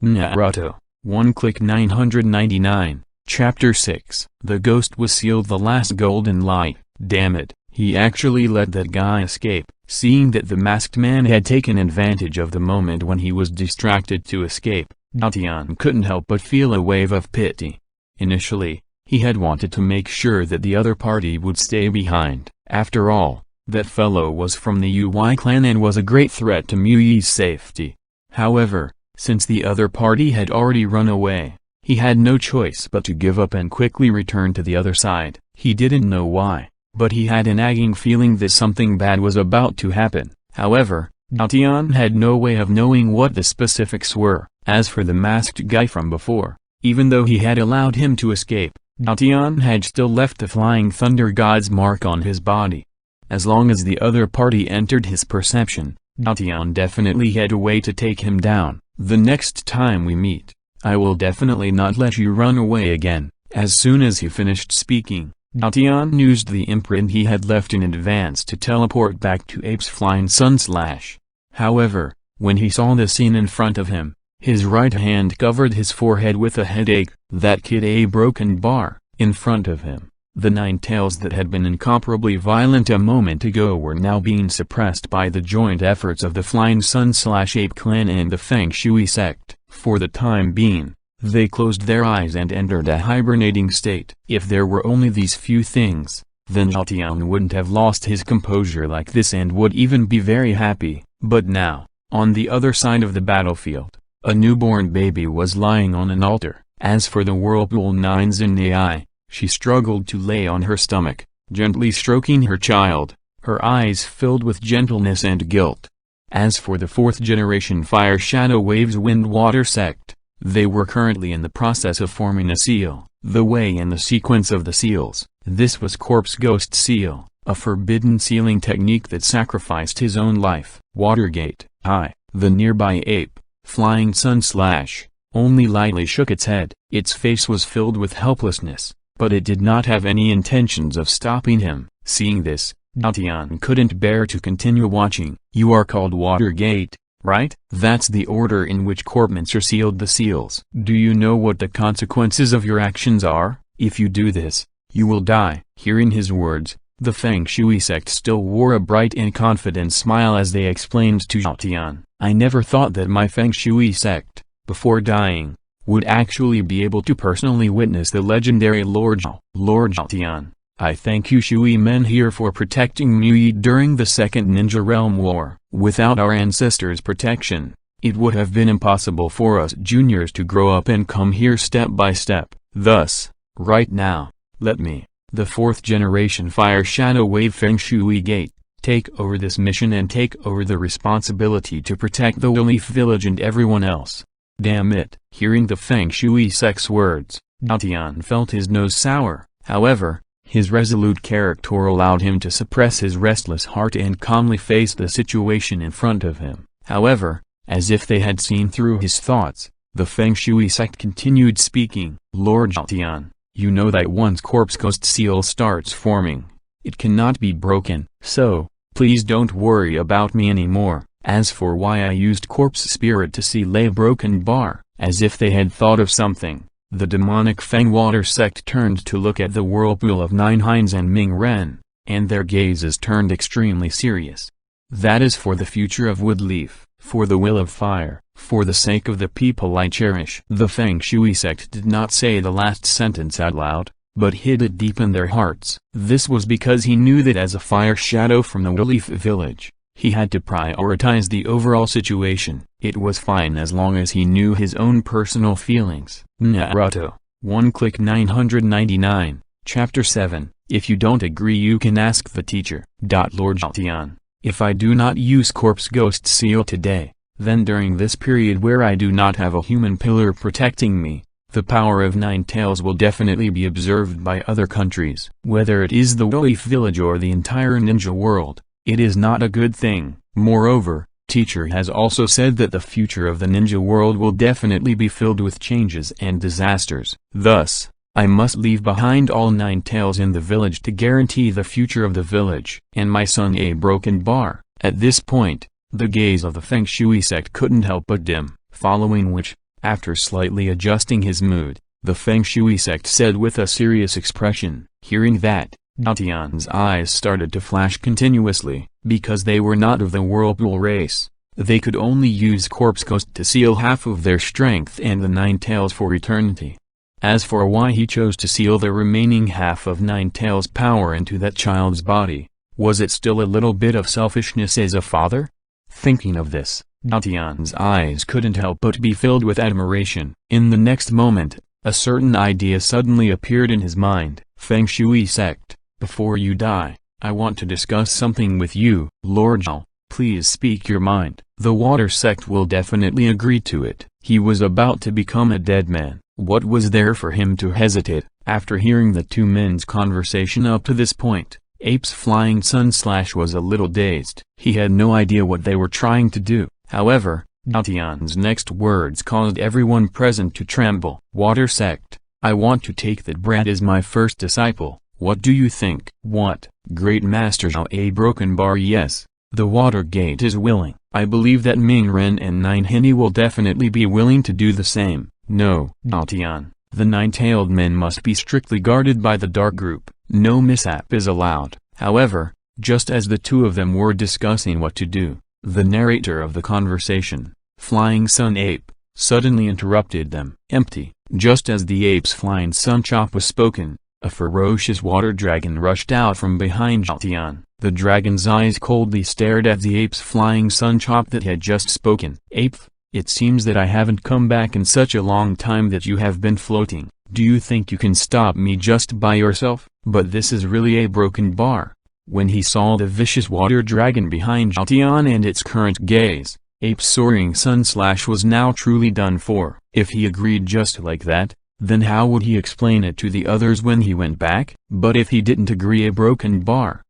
Naruto. One click 999. Chapter 6. The ghost was sealed. The last golden light. Damn it, he actually let that guy escape. Seeing that the masked man had taken advantage of the moment when he was distracted to escape, Xiao Tian couldn't help but feel a wave of pity. Initially, he had wanted to make sure that the other party would stay behind. After all, that fellow was from the Ui clan and was a great threat to Muyi's safety. However, since the other party had already run away, he had no choice but to give up and quickly return to the other side. He didn't know why, but he had a nagging feeling that something bad was about to happen. However, Xiao Tian had no way of knowing what the specifics were. As for the masked guy from before, even though he had allowed him to escape, Xiao Tian had still left the Flying Thunder God's mark on his body. As long as the other party entered his perception, Xiao Tian definitely had a way to take him down. The next time we meet, I will definitely not let you run away again. As soon as he finished speaking, Xiao Tian used the imprint he had left in advance to teleport back to Ape's Flying Sun Slash. However, when he saw the scene in front of him, his right hand covered his forehead with a headache. That kid, a broken bar. In front of him, the nine tails that had been incomparably violent a moment ago were now being suppressed by the joint efforts of the Flying Sun Slash Ape clan and the Feng Shui sect. For the time being, they closed their eyes and entered a hibernating state. If there were only these few things, then Xiao Tian wouldn't have lost his composure like this and would even be very happy. But now, on the other side of the battlefield, a newborn baby was lying on an altar. As for the Whirlpool Nines in the eye, she struggled to lay on her stomach, gently stroking her child, her eyes filled with gentleness and guilt. As for the fourth generation Fire Shadow Waves Wind Water sect, they were currently in the process of forming a seal. The way and the sequence of the seals. This was Corpse Ghost Seal, a forbidden sealing technique that sacrificed his own life. Watergate, the nearby ape, Flying Sun Slash, only lightly shook its head. Its face was filled with helplessness, but it did not have any intentions of stopping him. Seeing this, Xiao Tian couldn't bear to continue watching. You are called Watergate, right? That's the order in which Corpsmancer sealed the seals. Do you know what the consequences of your actions are? If you do this, you will die. Hearing his words, the Feng Shui sect still wore a bright and confident smile as they explained to Xiao Tian. I never thought that my Feng Shui sect, before dying, would actually be able to personally witness the legendary Lord Xiao. Lord Xiao Tian, I thank you Shui men here for protecting Muyi during the Second Ninja Realm War. Without our ancestors' protection, it would have been impossible for us juniors to grow up and come here step by step. Thus, right now, let me, the fourth generation Fire Shadow Wave Feng Shui Gate, take over this mission and take over the responsibility to protect the Woodleaf Village and everyone else. Damn it. Hearing the Feng Shui sect's words, Xiao Tian felt his nose sour. However, his resolute character allowed him to suppress his restless heart and calmly face the situation in front of him. However, as if they had seen through his thoughts, the Feng Shui sect continued speaking. Lord Xiao Tian, you know that once Corpse Ghost Seal starts forming, it cannot be broken. So, please don't worry about me anymore. As for why I used Corpse Spirit to seal a broken bar, as if they had thought of something, the demonic Feng Water sect turned to look at the Whirlpool of Nine Hines and Ming Ren, and their gazes turned extremely serious. That is for the future of Woodleaf, for the will of fire, for the sake of the people I cherish. The Feng Shui sect did not say the last sentence out loud, but hid it deep in their hearts. This was because he knew that as a fire shadow from the Woodleaf Village, he had to prioritize the overall situation. It was fine as long as he knew his own personal feelings. Naruto. One click 999. Chapter 7. If you don't agree you can ask the teacher. Lord Xiao Tian, if I do not use Corpse Ghost Seal today, then during this period where I do not have a human pillar protecting me, the power of Nine Tails will definitely be observed by other countries. Whether it is the Woodleaf Village or the entire ninja world, it is not a good thing. Moreover, teacher has also said that the future of the ninja world will definitely be filled with changes and disasters. Thus, I must leave behind all Nine Tails in the village to guarantee the future of the village. And my son a broken bar. At this point, the gaze of the Feng Shui sect couldn't help but dim, following which, After slightly adjusting his mood, the Feng Shui sect said with a serious expression. Hearing that, Xiao Tian's eyes started to flash continuously, because they were not of the whirlpool race. They could only use corpse ghost to seal half of their strength and the Nine Tails for eternity. As for why he chose to seal the remaining half of Nine Tails' power into that child's body, was it still a little bit of selfishness as a father? Thinking of this, Xiao Tian's eyes couldn't help but be filled with admiration. In the next moment, a certain idea suddenly appeared in his mind. Feng Shui sect, before you die, I want to discuss something with you, Lord Zhao. Please speak your mind. The water sect will definitely agree to it. He was about to become a dead man. What was there for him to hesitate? After hearing the two men's conversation up to this point, Ape's Flying Sun Slash was a little dazed. He had no idea what they were trying to do. However, Xiao Tian's next words caused everyone present to tremble. Water sect, I want to take that brat as my first disciple. What do you think? What? Great Master Zhao, a broken bar. Yes, the water gate is willing. I believe that Ming Ren and Nine Henny will definitely be willing to do the same. No, Xiao Tian, the nine-tailed men must be strictly guarded by the dark group. No mishap is allowed. However, just as the two of them were discussing what to do, the narrator of the conversation, Flying Sun Ape, suddenly interrupted them. Empty. Just as the ape's Flying Sun Chop was spoken, a ferocious water dragon rushed out from behind Xiao Tian. The dragon's eyes coldly stared at the ape's Flying Sun Chop that had just spoken. Ape, it seems that I haven't come back in such a long time that you have been floating. Do you think you can stop me just by yourself? But this is really a broken bar. When he saw the vicious water dragon behind Xiao Tian and its current gaze, Ape's soaring sun slash was now truly done for. If he agreed just like that, then how would he explain it to the others when he went back? But if he didn't agree, a broken bar,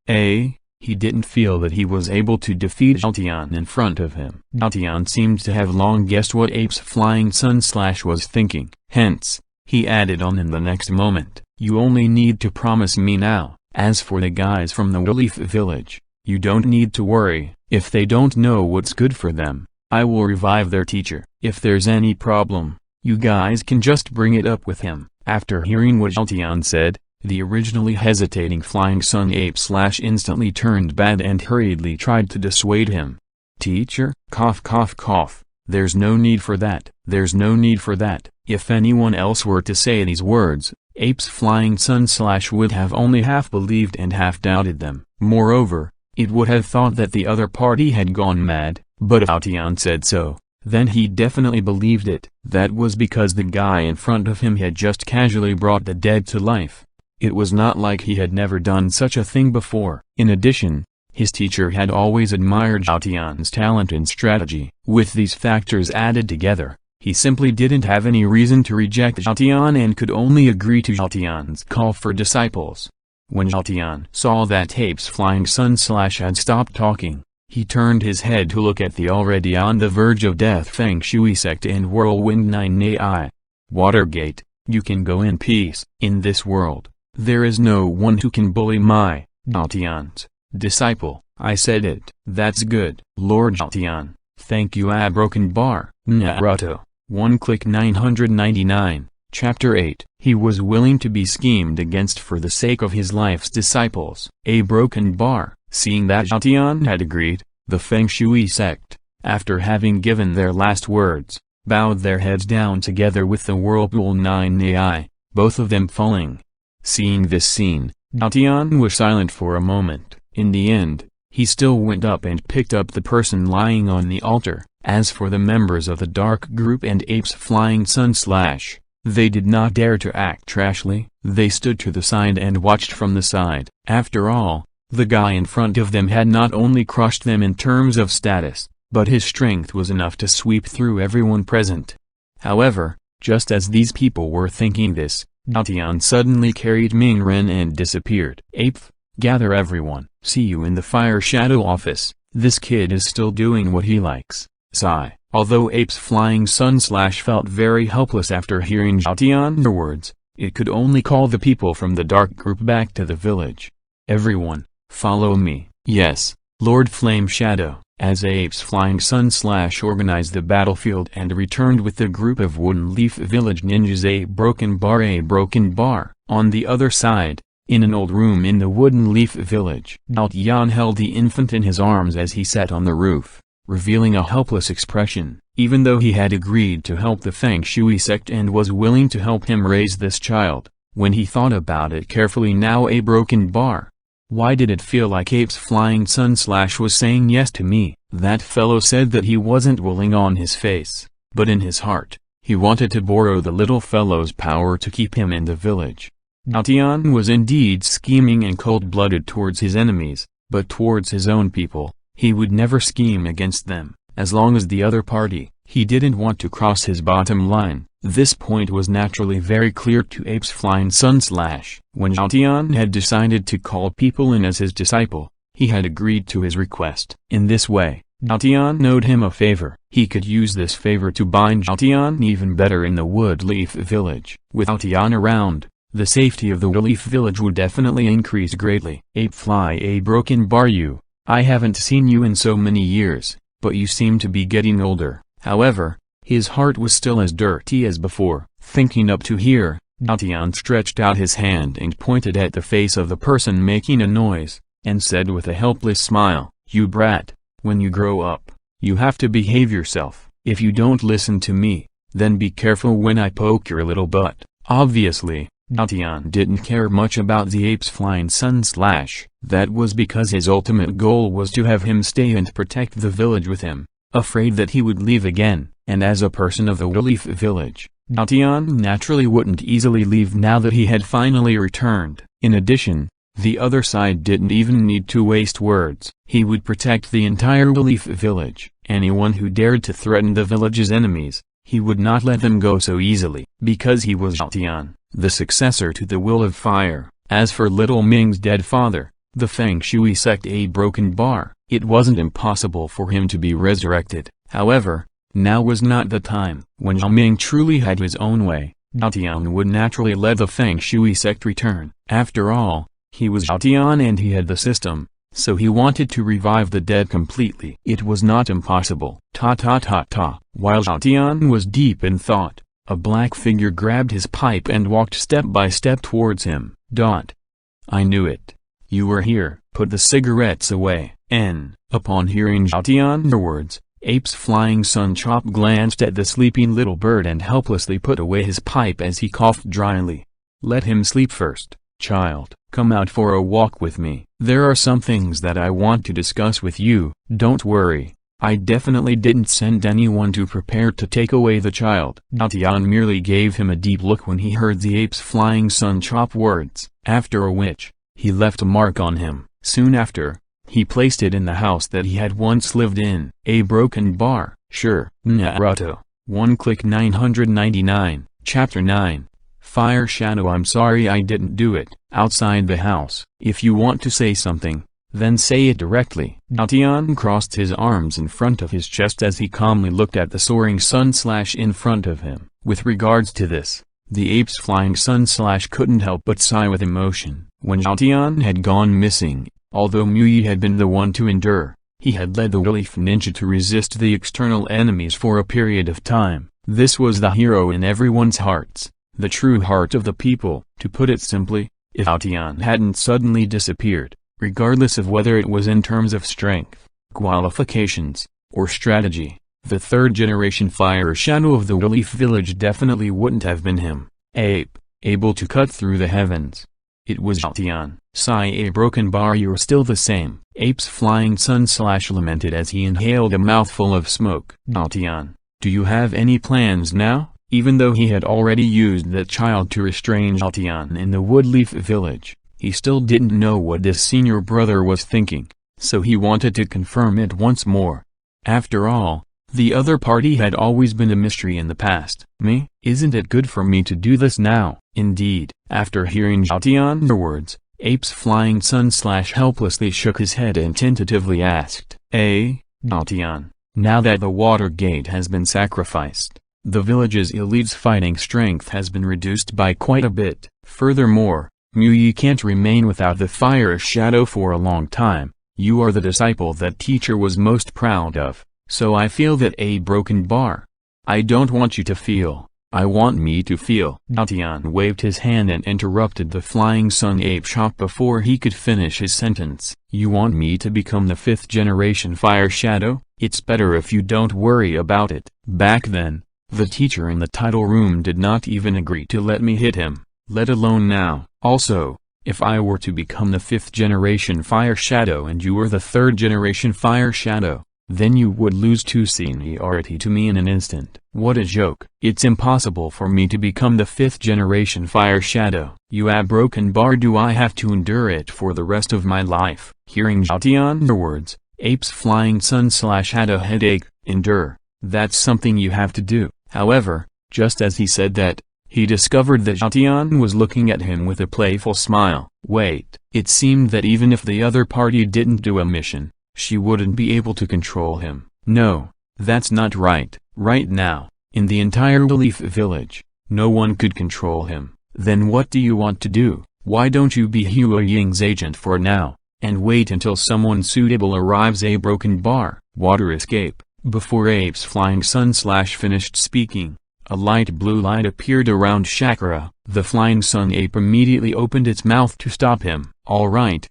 he didn't feel that he was able to defeat Xiao Tian in front of him. Xiao Tian seemed to have long guessed what Ape's Flying Sun Slash was thinking. Hence, he added on in the next moment, you only need to promise me now. As for the guys from the Woodleaf Village, you don't need to worry. If they don't know what's good for them, I will revive their teacher. If there's any problem, you guys can just bring it up with him. After hearing what Xiao Tian said, the originally hesitating Flying Sun Ape Slash instantly turned bad and hurriedly tried to dissuade him. Teacher? Cough cough cough. There's no need for that. There's no need for that. If anyone else were to say these words, Ape's Flying Sun Slash would have only half believed and half doubted them. Moreover, it would have thought that the other party had gone mad, but if Xiao Tian said so, then he definitely believed it. That was because the guy in front of him had just casually brought the dead to life. It was not like he had never done such a thing before. In addition, his teacher had always admired Xiao Tian's talent and strategy. With these factors added together, he simply didn't have any reason to reject Xiao Tian and could only agree to Xiao Tian's call for disciples. When Xiao Tian saw that Ape's Flying Sun Slash had stopped talking, he turned his head to look at the already on the verge of death Feng Shui sect and Whirlwind 9 AI. Watergate, you can go in peace. In this world, there is no one who can bully my, Xiao Tian's, disciple. I said it. That's good. Lord Xiao Tian, thank you. A broken bar. Naruto. One click 999. Chapter 8. He was willing to be schemed against for the sake of his life's disciples. A broken bar. Seeing that Xiao Tian had agreed, the Feng Shui sect, after having given their last words, bowed their heads down together with the Whirlpool 9 AI, both of them falling. Seeing this scene, Xiao Tian was silent for a moment. In the end, he still went up and picked up the person lying on the altar. As for the members of the dark group and Ape's Flying Sun Slash, they did not dare to act trashly. They stood to the side and watched from the side. After all, the guy in front of them had not only crushed them in terms of status, but his strength was enough to sweep through everyone present. However, just as these people were thinking this, Xiao Tian suddenly carried Ming Ren and disappeared. Ape, gather everyone. See you in the Fire Shadow office. This kid is still doing what he likes. Sigh. Although Ape's Flying Sun Slash felt very helpless after hearing Xiao Tian's words, it could only call the people from the dark group back to the village. Everyone, follow me. Yes, Lord Flame Shadow, as Apes Flying Sun / organized the battlefield and returned with the group of Woodleaf Village ninjas. A broken bar. On the other side, in an old room in the Woodleaf Village, Xiao Tian held the infant in his arms as he sat on the roof, revealing a helpless expression. Even though he had agreed to help the Feng Shui sect and was willing to help him raise this child, when he thought about it carefully, now a broken bar. Why did it feel like Apes Flying Sun / was saying yes to me? That fellow said that he wasn't willing on his face, but in his heart, he wanted to borrow the little fellow's power to keep him in the village. Xiao Tian was indeed scheming and cold-blooded towards his enemies, but towards his own people, he would never scheme against them. As long as the other party, he didn't want to cross his bottom line. This point was naturally very clear to Apes Flying Sun / When Xiao Tian had decided to call people in as his disciple, he had agreed to his request. In this way, Xiao Tian owed him a favor. He could use this favor to bind Xiao Tian even better in the Woodleaf Village. With Xiao Tian around, the safety of the Woodleaf Village would definitely increase greatly. Ape Fly a broken bar. I haven't seen you in so many years, but you seem to be getting older. However, his heart was still as dirty as before. Thinking up to here, Xiao Tian stretched out his hand and pointed at the face of the person making a noise, and said with a helpless smile, "You brat, when you grow up, you have to behave yourself. If you don't listen to me, then be careful when I poke your little butt." Obviously, Xiao Tian didn't care much about the Apes Flying Sun / That was because his ultimate goal was to have him stay and protect the village with him, afraid that he would leave again. And as a person of the Woodleaf Village, Xiao Tian naturally wouldn't easily leave now that he had finally returned. In addition, the other side didn't even need to waste words. He would protect the entire Woodleaf Village. Anyone who dared to threaten the village's enemies, he would not let them go so easily. Because he was Xiao Tian, the successor to the Will of Fire. As for Little Ming's dead father, the Feng Shui sect a broken bar, it wasn't impossible for him to be resurrected. However, now was not the time. When Xiao Ming truly had his own way, Xiao Tian would naturally let the Feng Shui sect return. After all, he was Xiao Tian and he had the system, so he wanted to revive the dead completely. It was not impossible. While Xiao Tian was deep in thought, a black figure grabbed his pipe and walked step by step towards him. I knew it. You were here. Put the cigarettes away. Upon hearing Xiao Tian's words, Apes Flying Sun glanced at the sleeping little bird and helplessly put away his pipe as he coughed dryly. Let him sleep first. Child, come out for a walk with me. There are some things that I want to discuss with you. Don't worry. I definitely didn't send anyone to prepare to take away the child. Xiao Tian merely gave him a deep look when he heard the Apes Flying Sun words, after which, he left a mark on him. Soon after, he placed it in the house that he had once lived in. A broken bar. Sure. Naruto. 1-click 999. Chapter 9. Fire Shadow. I'm sorry I didn't do it. Outside the house. If you want to say something, then say it directly. Xiao Tian crossed his arms in front of his chest as he calmly looked at the soaring sun / in front of him. With regards to this, the Apes Flying Sun / couldn't help but sigh with emotion. When Xiao Tian had gone missing, although Muyi had been the one to endure, he had led the Woodleaf Ninja to resist the external enemies for a period of time. This was the hero in everyone's hearts, the true heart of the people. To put it simply, if Xiao Tian hadn't suddenly disappeared, regardless of whether it was in terms of strength, qualifications, or strategy, the third-generation Fire Shadow of the Woodleaf Village definitely wouldn't have been him. Ape, able to cut through the heavens. It was Xiao Tian. Sigh a broken bar. You're still the same. Apes Flying Sun / lamented as he inhaled a mouthful of smoke. Xiao Tian, do you have any plans now? Even though he had already used that child to restrain Xiao Tian in the Woodleaf Village, he still didn't know what this senior brother was thinking, so he wanted to confirm it once more. After all, the other party had always been a mystery in the past. Me? Isn't it good for me to do this now? Indeed. After hearing Xiao Tian's words, Apes Flying Sun / helplessly shook his head and tentatively asked, Xiao Tian, now that the water gate has been sacrificed, the village's elite's fighting strength has been reduced by quite a bit. Furthermore, Muyi can't remain without the Fire Shadow for a long time. You are the disciple that teacher was most proud of, so I feel that a broken bar. I don't want you to feel, I want me to feel. Xiao Tian waved his hand and interrupted the flying sun ape shop before he could finish his sentence. You want me to become the 5th generation fire shadow? It's better if you don't worry about it. Back then, the teacher in the title room did not even agree to let me hit him, let alone now. Also, if I were to become the 5th generation fire shadow and you were the 3rd generation fire shadow, then you would lose 2 seniority to me in an instant. What a joke. It's impossible for me to become the 5th generation fire shadow. You have broken bar. Do I have to endure it for the rest of my life? Hearing Xiao Tian's words, Ape's flying sun had a headache. Endure. That's something you have to do. However, just as he said that, he discovered that Xiao Tian was looking at him with a playful smile. Wait. It seemed that even if the other party didn't do a mission, she wouldn't be able to control him. No, that's not right. Right now, in the entire Woodleaf Village, no one could control him. Then what do you want to do? Why don't you be Hua Ying's agent for now, and wait until someone suitable arrives? A broken bar. Water escape. Before Ape's flying sun finished speaking, a light blue light appeared around Chakra. The flying sun ape immediately opened its mouth to stop him. Alright,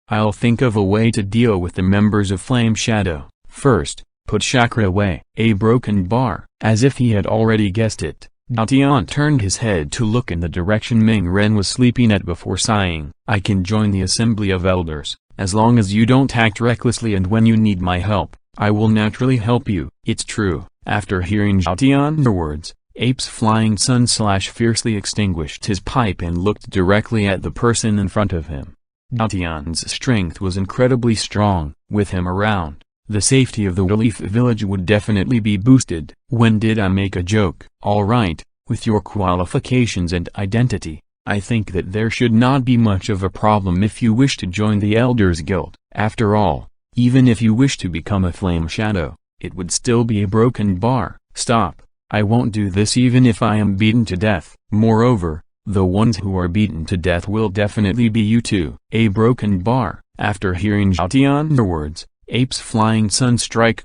I'll think of a way to deal with the members of Flame Shadow. First, put Chakra away. A broken bar. As if he had already guessed it, Xiao Tian turned his head to look in the direction Ming Ren was sleeping at before sighing. I can join the Assembly of Elders, as long as you don't act recklessly, and when you need my help, I will naturally help you. It's true. After hearing Xiao Tian's words, Ape's flying sun fiercely extinguished his pipe and looked directly at the person in front of him. Xiao Tian's strength was incredibly strong. With him around, the safety of the Woodleaf Village would definitely be boosted. When did I make a joke? Alright, with your qualifications and identity, I think that there should not be much of a problem if you wish to join the Elders Guild. After all, even if you wish to become a Flame Shadow, it would still be a broken bar. Stop. I won't do this even if I am beaten to death. Moreover, the ones who are beaten to death will definitely be you too. A broken bar. After hearing Xiao Tian's words, Ape's flying sun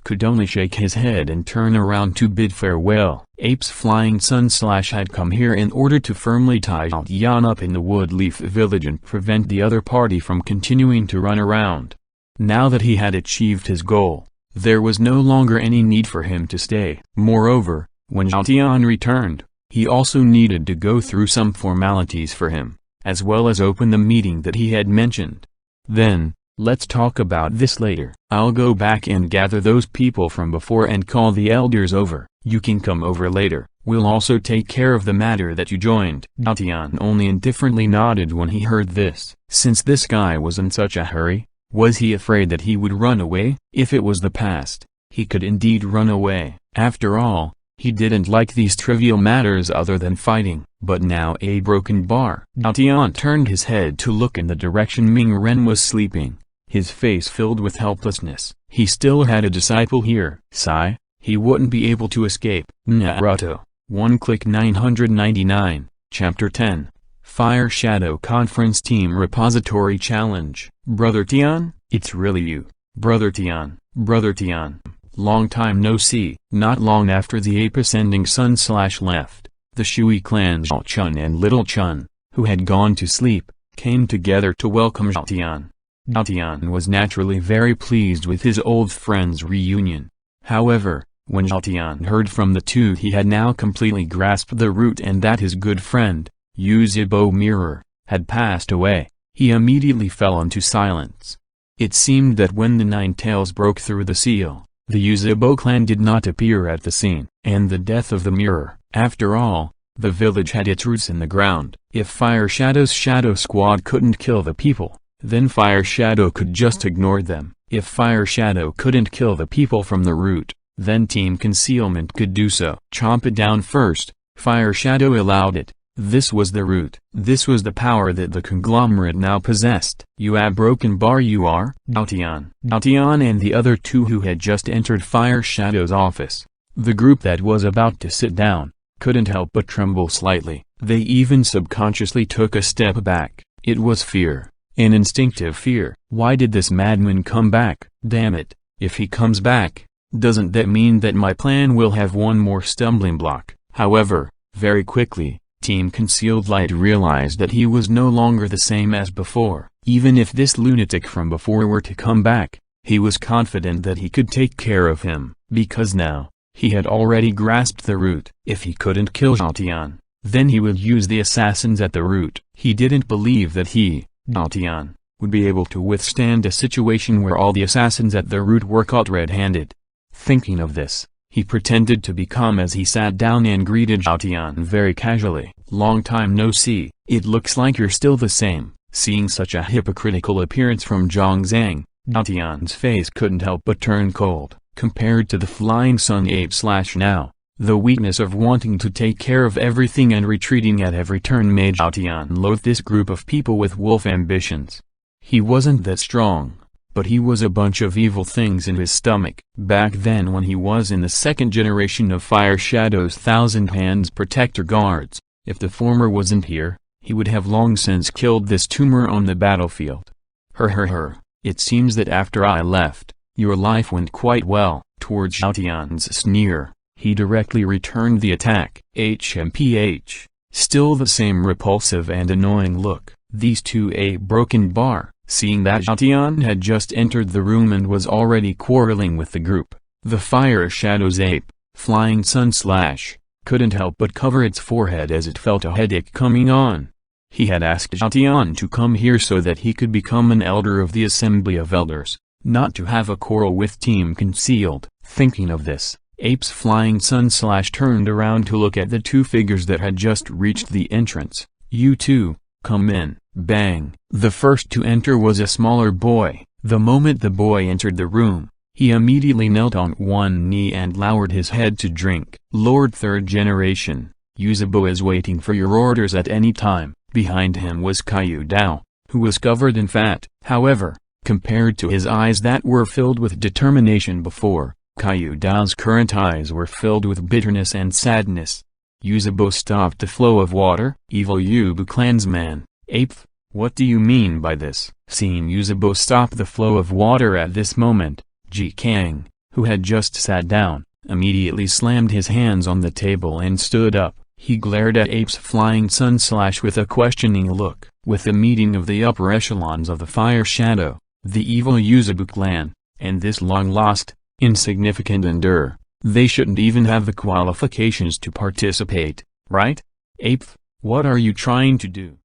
could only shake his head and turn around to bid farewell. Ape's flying sun had come here in order to firmly tie Xiao Tian up in the Woodleaf Village and prevent the other party from continuing to run around. Now that he had achieved his goal, there was no longer any need for him to stay. Moreover, when Xiao Tian returned, he also needed to go through some formalities for him, as well as open the meeting that he had mentioned. Then, let's talk about this later. I'll go back and gather those people from before and call the elders over. You can come over later. We'll also take care of the matter that you joined. Xiao Tian only indifferently nodded when he heard this. Since this guy was in such a hurry, was he afraid that he would run away? If it was the past, he could indeed run away. After all, he didn't like these trivial matters other than fighting. But now a broken bar. Xiao Tian turned his head to look in the direction Ming Ren was sleeping, his face filled with helplessness. He still had a disciple here. Sigh, he wouldn't be able to escape. Naruto. 1-999, Chapter 10. Fire Shadow Conference Team Repository Challenge. Brother Tian, it's really you. Brother Tian. Long time no see. Not long after the ape ascending sun left, the Shui clan Xiao Chun and Little Chun, who had gone to sleep, came together to welcome Xiao Tian. Xiao Tian was naturally very pleased with his old friend's reunion. However, when Xiao Tian heard from the two, he had now completely grasped the root and that his good friend, Yuzibo Mirror, had passed away, he immediately fell into silence. It seemed that when the Nine Tails broke through the seal, the Yuzibo clan did not appear at the scene. And the death of the mirror. After all, the village had its roots in the ground. If Fire Shadow's Shadow Squad couldn't kill the people, then Fire Shadow could just ignore them. If Fire Shadow couldn't kill the people from the root, then Team Concealment could do so. Chomp it down first. Fire Shadow allowed it. This was the root. This was the power that the conglomerate now possessed. You have broken bar. You are? Xiao Tian and the other two who had just entered Fire Shadow's office, the group that was about to sit down, couldn't help but tremble slightly. They even subconsciously took a step back. It was fear. An instinctive fear. Why did this madman come back? Damn it, if he comes back, doesn't that mean that my plan will have one more stumbling block? However, very quickly, Team Concealed Light realized that he was no longer the same as before. Even if this lunatic from before were to come back, he was confident that he could take care of him, because now, he had already grasped the root. If he couldn't kill Xiao Tian, then he would use the assassins at the root. He didn't believe that he, Xiao Tian, would be able to withstand a situation where all the assassins at the root were caught red-handed. Thinking of this, he pretended to be calm as he sat down and greeted Xiao Tian very casually. Long time no see, it looks like you're still the same. Seeing such a hypocritical appearance from Zhang, Xiao Tian's face couldn't help but turn cold. Compared to the flying sun ape / now, the weakness of wanting to take care of everything and retreating at every turn made Xiao Tian loathe this group of people with wolf ambitions. He wasn't that strong, but he was a bunch of evil things in his stomach. Back then when he was in the second generation of Fire Shadow's Thousand Hands Protector Guards, if the former wasn't here, he would have long since killed this tumor on the battlefield. It seems that after I left, your life went quite well. Towards Xiao Tian's sneer, he directly returned the attack. HMPH, still the same repulsive and annoying look. These two a broken bar. Seeing that Xiao Tian had just entered the room and was already quarreling with the group, the Fire Shadow's ape, Flying Sun / couldn't help but cover its forehead as it felt a headache coming on. He had asked Xiao Tian to come here so that he could become an elder of the Assembly of Elders, not to have a quarrel with Team Concealed. Thinking of this, Ape's Flying Sun / turned around to look at the two figures that had just reached the entrance. You two, come in. Bang! The first to enter was a smaller boy. The moment the boy entered the room, he immediately knelt on one knee and lowered his head to drink. Lord Third Generation, Yuzabo is waiting for your orders at any time. Behind him was Kaiyu Dao, who was covered in fat. However, compared to his eyes that were filled with determination before, Kaiyu Dao's current eyes were filled with bitterness and sadness. Yuzabo stopped the flow of water. Evil Yubu clansman. Ape, what do you mean by this? Seeing Yuzabo stop the flow of water at this moment, Ji Kang, who had just sat down, immediately slammed his hands on the table and stood up. He glared at Ape's Flying Sun / with a questioning look. With the meeting of the upper echelons of the Fire Shadow, the evil Yuzabo clan, and this long-lost, insignificant Endur, they shouldn't even have the qualifications to participate, right? Ape, what are you trying to do?